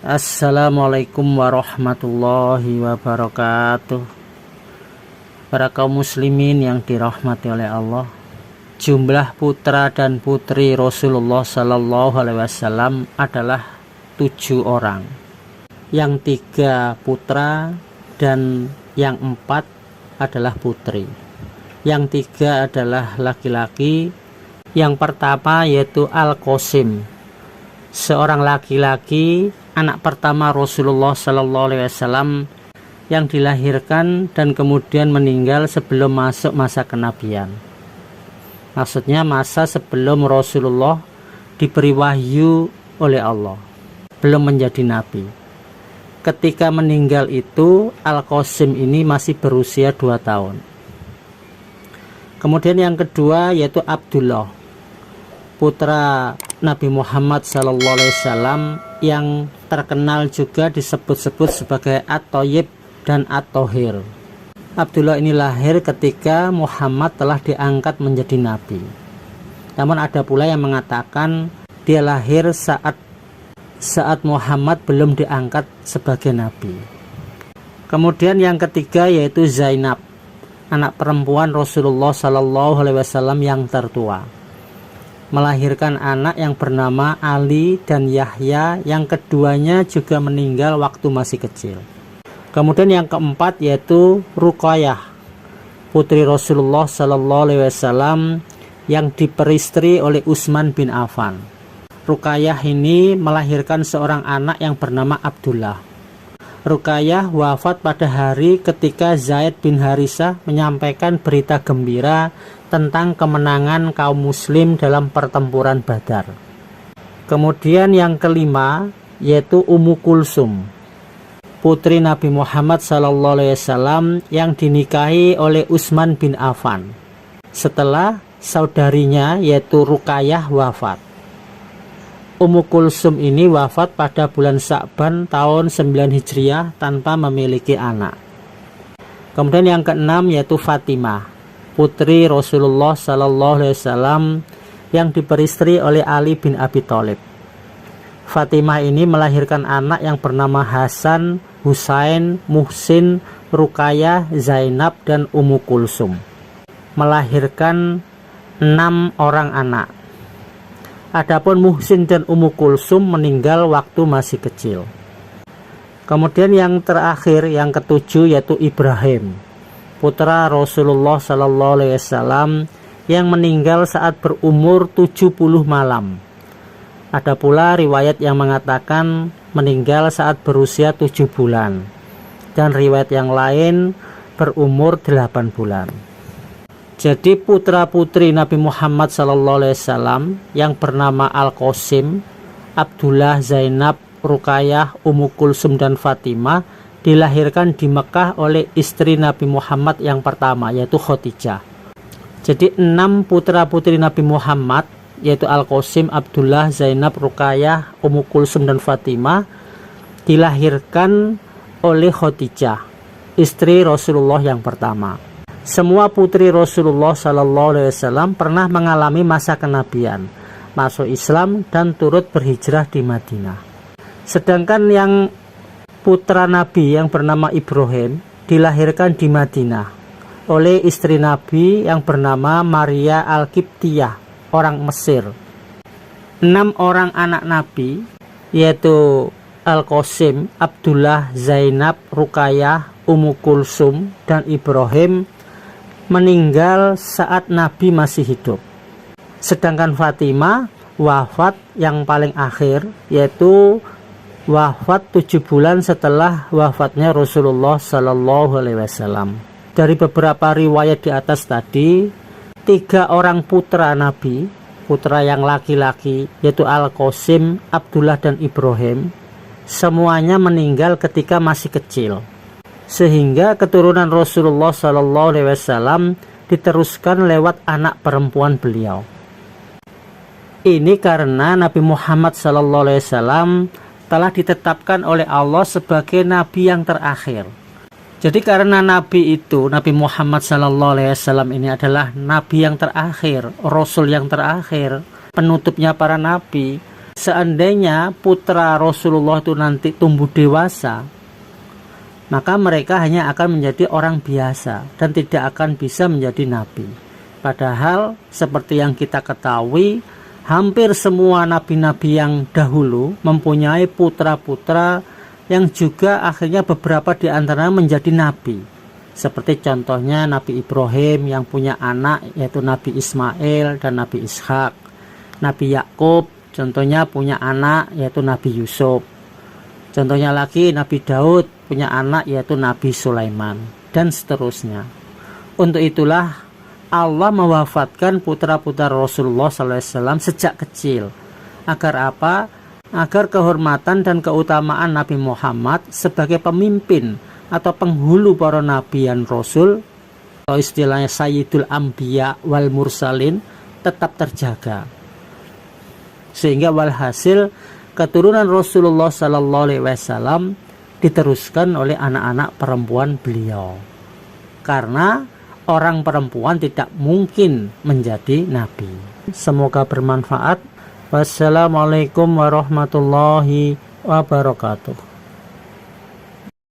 Assalamualaikum warahmatullahi wabarakatuh. Para kaum muslimin yang dirahmati oleh Allah, jumlah putra dan putri Rasulullah Sallallahu Alaihi Wasallam adalah 7 orang. Yang 3 putra dan yang 4 adalah putri. Yang 3 adalah laki-laki. Yang pertama yaitu Al-Qasim, seorang laki-laki, anak pertama Rasulullah Sallallahu Alaihi Wasallam yang dilahirkan dan kemudian meninggal sebelum masuk masa kenabian. Maksudnya masa sebelum Rasulullah diberi wahyu oleh Allah, belum menjadi nabi. Ketika meninggal itu Al-Qasim ini masih berusia 2 tahun. Kemudian yang kedua yaitu Abdullah, putra Nabi Muhammad SAW yang terkenal juga disebut-sebut sebagai At-Thayyib dan At-Thahir. Abdullah ini lahir ketika Muhammad telah diangkat menjadi nabi. Namun ada pula yang mengatakan dia lahir saat Muhammad belum diangkat sebagai nabi. Kemudian yang ketiga yaitu Zainab, anak perempuan Rasulullah SAW yang tertua, melahirkan anak yang bernama Ali dan Yahya, yang keduanya juga meninggal waktu masih kecil. Kemudian yang keempat yaitu Ruqayyah, putri Rasulullah SAW yang diperistri oleh Utsman bin Affan. Ruqayyah ini melahirkan seorang anak yang bernama Abdullah. Ruqayyah wafat pada hari ketika Zaid bin Harisah menyampaikan berita gembira tentang kemenangan kaum muslim dalam pertempuran Badar. Kemudian yang kelima yaitu Ummu Kulsum, putri Nabi Muhammad SAW yang dinikahi oleh Utsman bin Affan setelah saudarinya yaitu Ruqayyah wafat. Ummu Kulsum ini wafat pada bulan Sya'ban tahun 9 Hijriah tanpa memiliki anak. Kemudian yang keenam yaitu Fatimah, putri Rasulullah SAW yang diperistri oleh Ali bin Abi Thalib. Fatimah ini melahirkan anak yang bernama Hasan, Husain, Muhsin, Ruqayyah, Zainab, dan Ummu Kulsum. Melahirkan 6 orang anak. Adapun Muhsin dan Ummu Kulsum meninggal waktu masih kecil. Kemudian yang terakhir, yang ketujuh yaitu Ibrahim, putra Rasulullah SAW yang meninggal saat berumur 70 malam. Ada pula riwayat yang mengatakan meninggal saat berusia 7 bulan, dan riwayat yang lain berumur 8 bulan. Jadi putra-putri Nabi Muhammad SAW yang bernama Al-Qasim, Abdullah, Zainab, Ruqayyah, Ummu Kulsum, dan Fatimah dilahirkan di Mekah oleh istri Nabi Muhammad yang pertama yaitu Khadijah. Jadi 6 putra-putri Nabi Muhammad yaitu Al-Qasim, Abdullah, Zainab, Ruqayyah, Ummu Kulsum, dan Fatimah dilahirkan oleh Khadijah, istri Rasulullah yang pertama. Semua putri Rasulullah SAW pernah mengalami masa kenabian, masuk Islam, dan turut berhijrah di Madinah. Sedangkan yang putra Nabi yang bernama Ibrahim dilahirkan di Madinah oleh istri Nabi yang bernama Maria Al-Qibtiyah, orang Mesir. 6 orang anak Nabi yaitu Al-Qasim, Abdullah, Zainab, Ruqayyah, Ummu Kulsum, dan Ibrahim meninggal saat Nabi masih hidup. Sedangkan Fatimah wafat yang paling akhir, yaitu wafat 7 bulan setelah wafatnya Rasulullah SAW. Dari beberapa riwayat di atas tadi, 3 orang putra Nabi, putra yang laki-laki yaitu Al-Qasim, Abdullah, dan Ibrahim, semuanya meninggal ketika masih kecil, sehingga keturunan Rasulullah SAW diteruskan lewat anak perempuan beliau. Ini karena Nabi Muhammad SAW telah ditetapkan oleh Allah sebagai nabi yang terakhir. Jadi karena nabi itu, Nabi Muhammad SAW ini adalah nabi yang terakhir, rasul yang terakhir, penutupnya para nabi, Seandainya putra Rasulullah itu nanti tumbuh dewasa, maka mereka hanya akan menjadi orang biasa dan tidak akan bisa menjadi nabi. Padahal seperti yang kita ketahui, hampir semua nabi-nabi yang dahulu mempunyai putra-putra yang juga akhirnya beberapa di antaranya menjadi nabi. Seperti contohnya Nabi Ibrahim yang punya anak yaitu Nabi Ismail dan Nabi Ishak. Nabi Yakub contohnya punya anak yaitu Nabi Yusuf. Contohnya lagi Nabi Daud punya anak yaitu Nabi Sulaiman, dan seterusnya. Untuk itulah Allah mewafatkan putra-putra Rasulullah SAW sejak kecil. Agar apa? Agar kehormatan dan keutamaan Nabi Muhammad sebagai pemimpin atau penghulu para nabi dan rasul, atau istilahnya Sayyidul Anbiya wal Mursalin, tetap terjaga. Sehingga walhasil keturunan Rasulullah SAW diteruskan oleh anak-anak perempuan beliau, karena orang perempuan tidak mungkin menjadi nabi. Semoga bermanfaat. Wassalamualaikum warahmatullahi wabarakatuh.